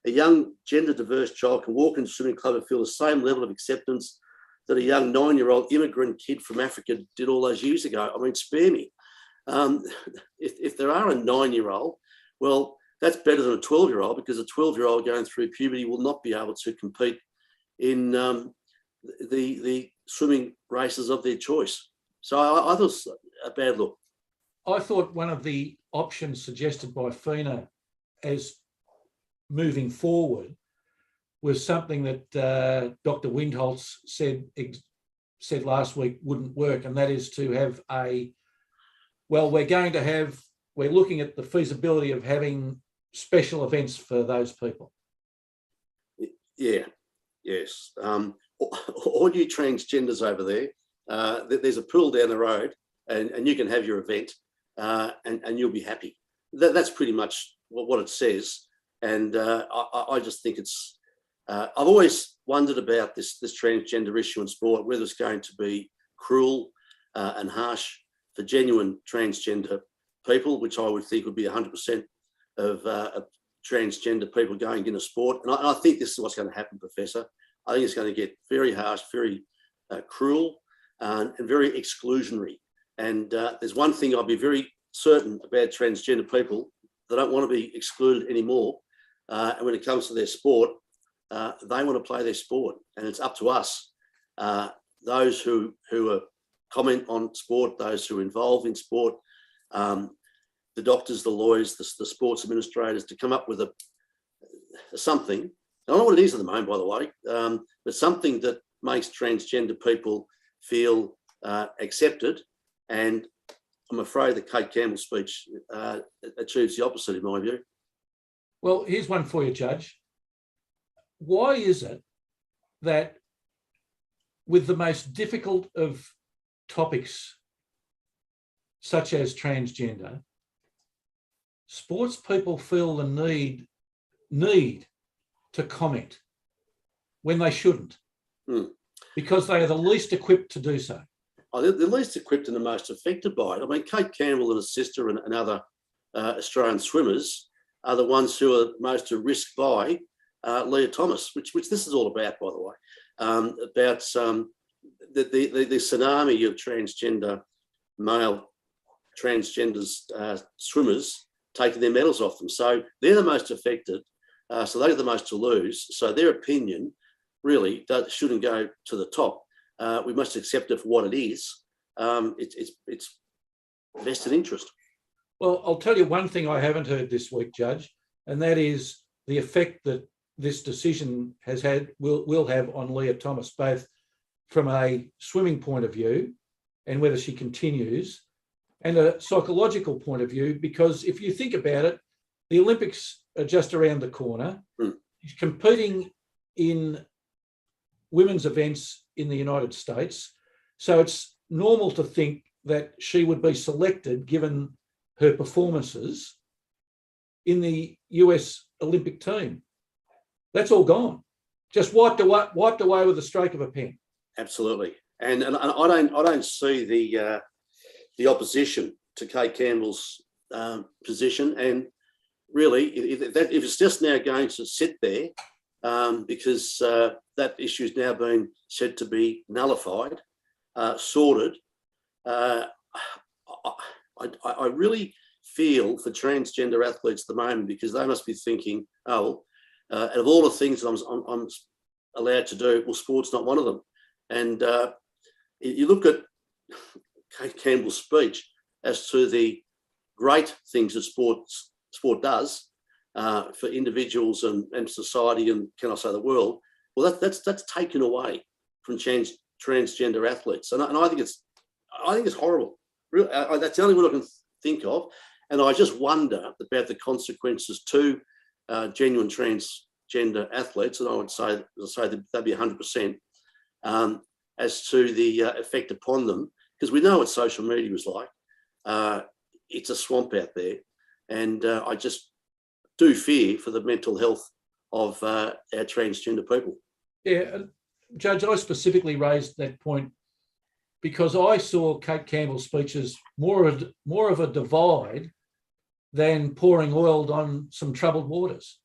A young gender diverse child can walk into a swimming club and feel the same level of acceptance that a young 9-year-old immigrant kid from Africa did all those years ago. I mean, spare me. If there are a 9-year-old, well, that's better than a 12-year-old, because a 12-year-old going through puberty will not be able to compete in the swimming races of their choice. So I thought it was a bad look. I thought one of the options suggested by FINA as moving forward was something that Dr. Windholz said last week wouldn't work, and that is to have we're looking at the feasibility of having special events for those people. Yeah, yes. All you transgenders over there, there's a pool down the road, and you can have your event, and you'll be happy. That's pretty much what it says. And I just think it's. I've always wondered about this transgender issue in sport, whether it's going to be cruel and harsh for genuine transgender people, which I would think would be 100% of transgender people going into sport. And I think this is what's going to happen, Professor. I think it's going to get very harsh, very cruel, and very exclusionary. And there's one thing I'll be very certain about transgender people: they don't want to be excluded anymore. And when it comes to their sport, they want to play their sport, and it's up to us, those who comment on sport, those who are involved in sport, the doctors, the lawyers, the sports administrators, to come up with something. I don't know what it is at the moment, by the way, but something that makes transgender people feel accepted. And I'm afraid that Kate Campbell's speech achieves the opposite, in my view. Well, here's one for you, Judge. Why is it that with the most difficult of topics, such as transgender, sports people feel the need to comment when they shouldn't, because they are the least equipped to do so? Oh, they're the least equipped and the most affected by it. I mean, Kate Campbell and her sister and other Australian swimmers are the ones who are most at risk by Leah Thomas, which this is all about, by the way, about the tsunami of transgender male transgenders swimmers taking their medals off them. So they're the most affected. So they're the most to lose. So their opinion really shouldn't go to the top. We must accept it for what it is. It's vested interest. Well, I'll tell you one thing I haven't heard this week, Judge, and that is the effect that this decision will have on Leah Thomas, both from a swimming point of view and whether she continues, and a psychological point of view, because if you think about it, the Olympics are just around the corner. She's competing in women's events in the United States. So it's normal to think that she would be selected, given her performances, in the US Olympic team. That's all gone. Just wiped away with a stroke of a pen. Absolutely. And I don't see the opposition to Kate Campbell's position. And really, if it's just now going to sit there, because that issue is now being said to be nullified, sorted, I really feel for transgender athletes at the moment, because they must be thinking, out of all the things that I'm allowed to do, well, sport's not one of them. And you look at Kate Campbell's speech as to the great things that sport does for individuals and society, and can I say the world? Well, that's taken away from transgender athletes, and I think it's horrible. Really, that's the only word I can think of, and I just wonder about the consequences to genuine transgender athletes, and I would say that they'd be 100%, as to the effect upon them, because we know what social media is like. It's a swamp out there, and I just do fear for the mental health of our transgender people. Yeah, Judge, I specifically raised that point because I saw Kate Campbell's speeches more of a divide than pouring oil on some troubled waters.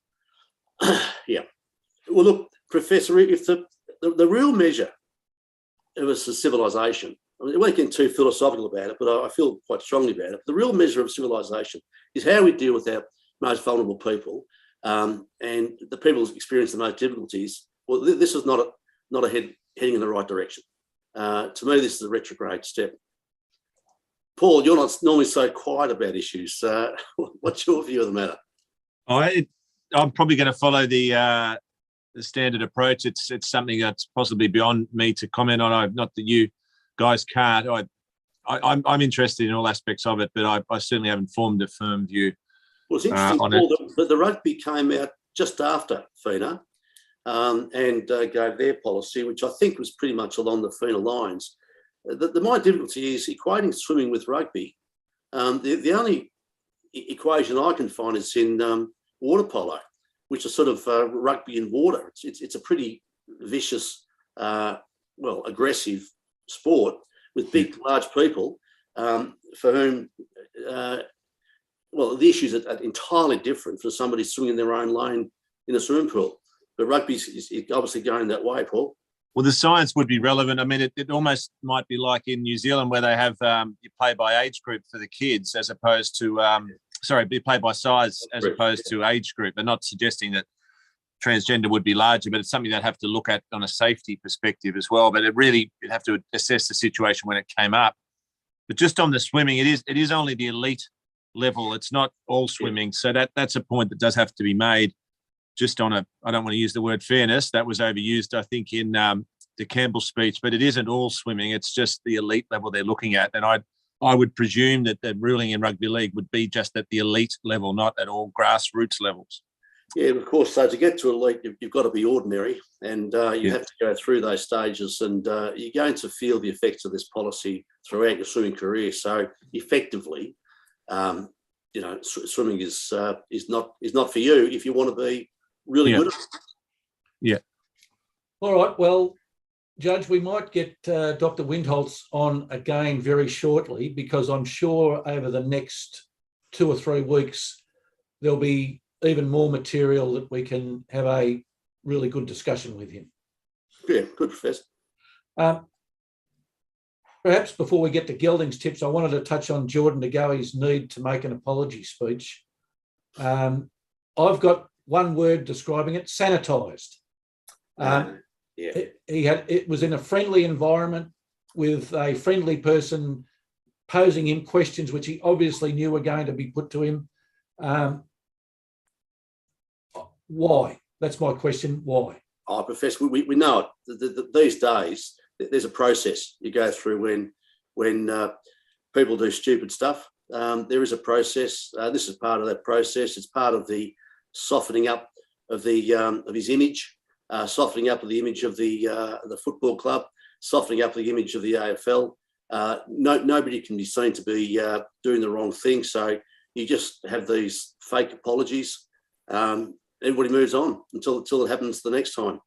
Yeah. Well, look, Professor, if the real measure of a civilization, I mean, we won't get too philosophical about it, but I feel quite strongly about it. The real measure of civilization is how we deal with our most vulnerable people, and the people who experience the most difficulties. Well, this is not a heading in the right direction. To me, this is a retrograde step. Paul, you're not normally so quiet about issues. What's your view of the matter? I'm probably going to follow the standard approach. It's something that's possibly beyond me to comment on. Not that you guys can't. I'm interested in all aspects of it, but I certainly haven't formed a firm view. Well, it's interesting, Paul, that the rugby came out just after FINA and gave their policy, which I think was pretty much along the FINA lines. My difficulty is equating swimming with rugby. The only equation I can find is in water polo, which is sort of rugby in water. It's a pretty vicious, aggressive sport with big, large people for whom, the issues are entirely different for somebody swimming in their own lane in a swimming pool. But rugby is obviously going that way, Paul. Well, the science would be relevant. I mean, it almost might be like in New Zealand where they have you play by age group for the kids as opposed to, be played by size as opposed to age group. And not suggesting that transgender would be larger, but it's something they'd have to look at on a safety perspective as well. But you'd have to assess the situation when it came up. But just on the swimming, it is only the elite level. It's not all swimming. So that's a point that does have to be made. Just on I don't want to use the word fairness, that was overused, I think, in the Campbell speech, but it isn't all swimming. It's just the elite level they're looking at. And I would presume that the ruling in rugby league would be just at the elite level, not at all grassroots levels. Yeah, of course. So to get to elite, you've got to be ordinary, and you have to go through those stages, and you're going to feel the effects of this policy throughout your swimming career. So effectively, swimming is not for you if you want to be really good at it. Yeah. All right. Well, Judge, we might get Dr. Windholtz on again very shortly, because I'm sure over the next 2 or 3 weeks there'll be even more material that we can have a really good discussion with him. Yeah, good, Professor. Perhaps before we get to Gelding's tips, I wanted to touch on Jordan de Goey's need to make an apology speech. I've got one word describing it: sanitised. It was in a friendly environment with a friendly person posing him questions which he obviously knew were going to be put to him. Why? That's my question. Why? Oh, Professor, we know it. These days, there's a process you go through when people do stupid stuff. There is a process. This is part of that process. It's part of the softening up of his image, softening up of the image of the football club, softening up the image of the AFL. Nobody can be seen to be doing the wrong thing. So you just have these fake apologies. Everybody moves on until it happens the next time.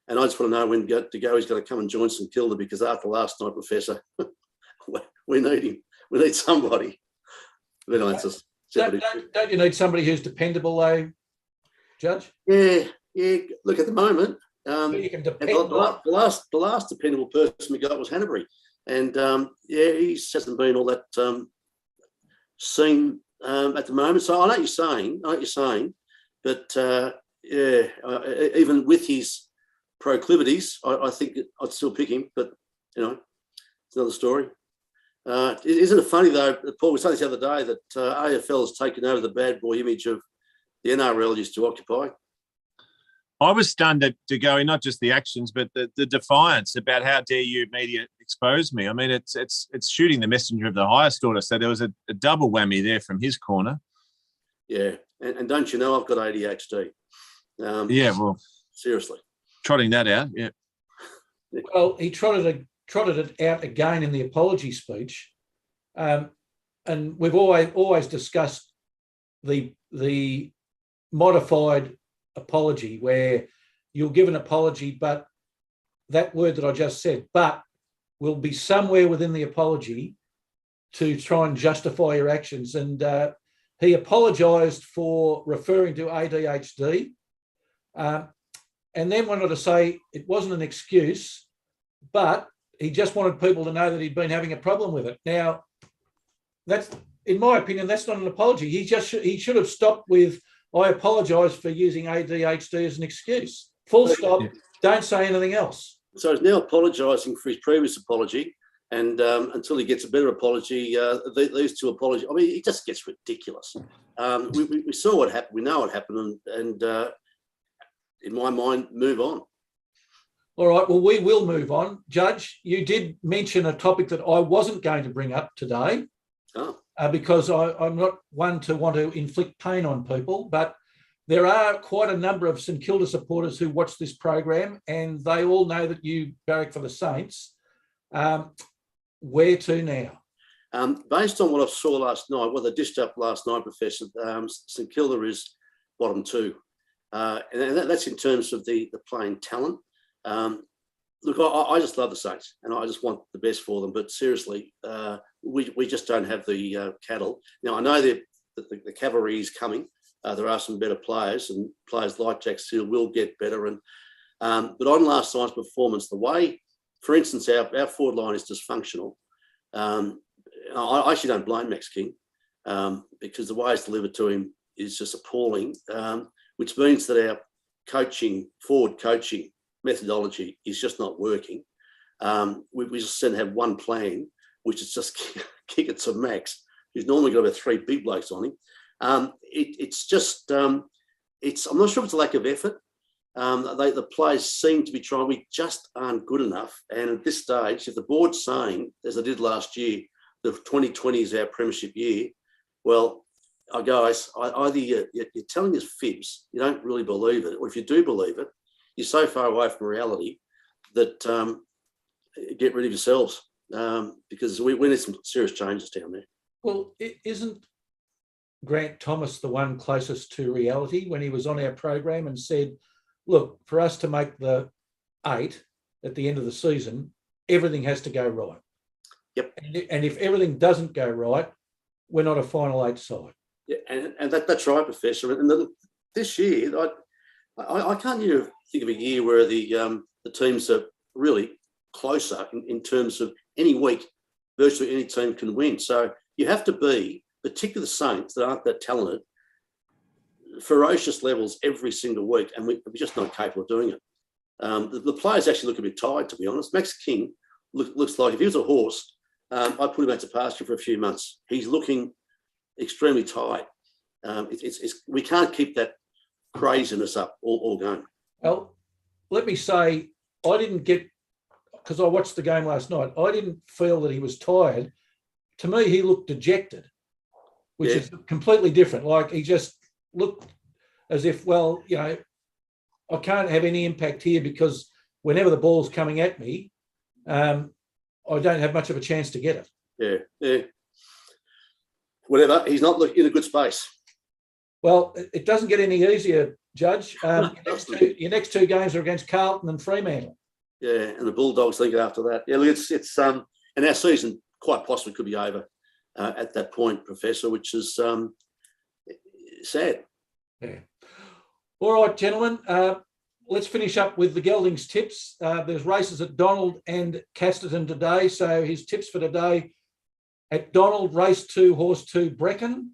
And I just want to know when de Goey's going to come and join St Kilda, because after last night, Professor, we need him. We need somebody. Don't you need somebody who's dependable, though, Judge? Yeah. Look, at the moment, you can depend the last dependable person we got was Hanbury, and he hasn't been all that seen at the moment. So I know what you're saying, but even with his proclivities, I think I'd still pick him. But it's another story. Isn't it funny though, Paul? We said this the other day that AFL has taken over the bad boy image of the NRL used to occupy. I was stunned at de Goey, not just the actions, but the defiance about how dare you media expose me. I mean, it's shooting the messenger of the highest order. So there was a double whammy there from his corner. Yeah, and don't you know I've got ADHD? Well, seriously, trotting that out. Yeah. Well, he trotted it out again in the apology speech, and we've always discussed the modified apology, where you'll give an apology, but that word that I just said, but, will be somewhere within the apology to try and justify your actions. And he apologised for referring to ADHD, and then went on to say it wasn't an excuse, but he just wanted people to know that he'd been having a problem with it. Now, that's, in my opinion, that's not an apology. He should have stopped with, I apologise for using ADHD as an excuse. Full stop. Yeah. Don't say anything else. So he's now apologising for his previous apology, and until he gets a better apology, these two apologies. I mean, it just gets ridiculous. We saw what happened. We know what happened, and in my mind, move on. All right, well, we will move on. Judge, you did mention a topic that I wasn't going to bring up today, because I'm not one to want to inflict pain on people, but there are quite a number of St Kilda supporters who watch this program, and they all know that you barrack for the Saints. Where to now? Based on what I saw last night, what they dished up last night, Professor, St Kilda is bottom two. And that's in terms of the playing talent. Look, I just love the Saints, and I just want the best for them. But seriously, we just don't have the cattle. Now, I know that the cavalry is coming. There are some better players, and players like Jack Steele will get better. And but on last night's performance, the way, for instance, our forward line is dysfunctional. I actually don't blame Max King, because the way it's delivered to him is just appalling, which means that our forward coaching methodology is just not working. We just have one plan, which is just kick it to Max, who's normally got about three big blokes on him. It's just, I'm not sure if it's a lack of effort. The players seem to be trying. We just aren't good enough. And at this stage, if the board's saying, as I did last year, the 2020 is our premiership year, well, guys, either you're telling us fibs, you don't really believe it, or if you do believe it, you're so far away from reality that get rid of yourselves, because we need some serious changes down there. Well, isn't Grant Thomas the one closest to reality when he was on our program and said, look, for us to make the 8 at the end of the season, everything has to go right. Yep. And if everything doesn't go right, we're not a final 8 side. Yeah, and that's right, Professor. And this year, I can't think of a year where the teams are really closer in terms of any week, virtually any team can win. So you have to be, particularly the Saints that aren't that talented, ferocious levels every single week, and we're just not capable of doing it. The players actually look a bit tired, to be honest. Max King looks like if he was a horse, I put him out to pasture for a few months. He's looking extremely tired. We can't keep that craziness up all going. Well, let me say, I didn't get, because I watched the game last night, I didn't feel that he was tired. To me, he looked dejected, which is completely different. Like, he just looked as if, well, you know, I can't have any impact here because whenever the ball's coming at me, I don't have much of a chance to get it. Yeah. Whatever, he's not in a good space. Well, it doesn't get any easier, Judge. Your next two games are against Carlton and Fremantle. Yeah, and the Bulldogs think after that. Yeah, look, it's and our season quite possibly could be over at that point, Professor, which is sad. Yeah. All right, gentlemen. Let's finish up with the Gelding's tips. There's races at Donald and Casterton today. So his tips for today: at Donald, race 2, horse 2, Brecken,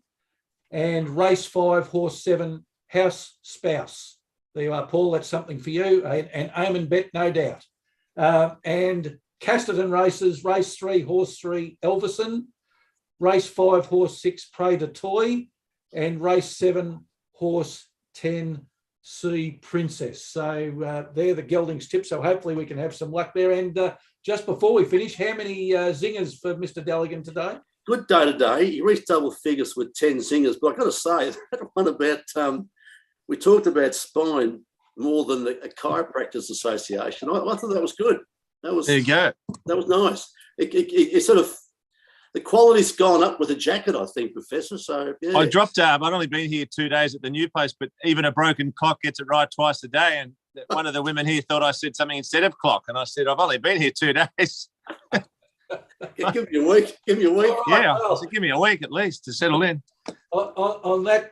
and race 5, horse 7, House Spouse. There you are, Paul. That's something for you. An omen bet, no doubt. And Casterton races, race 3, horse 3, Elvison, race 5, horse 6, Prey de Toy, and race 7, horse 10, Sea Princess. So they're the Gelding's tips. So hopefully we can have some luck there. And just before we finish, how many zingers for Mr. Dalligan today? Good day today. He reached double figures with 10 zingers, but I've got to say, that one about, we talked about spine more than a chiropractors association. I thought that was good. There you go. That was nice. It sort of, the quality's gone up with the jacket, I think, Professor. So, yeah. I dropped I've only been here 2 days at the new place, but even a broken clock gets it right twice a day. And one of the women here thought I said something instead of clock. And I said, I've only been here 2 days. Give me a week. Yeah, I said, give me a week at least to settle in. On that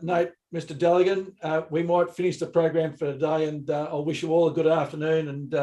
note, Mr. Dalligan, we might finish the program for today, and I'll wish you all a good afternoon and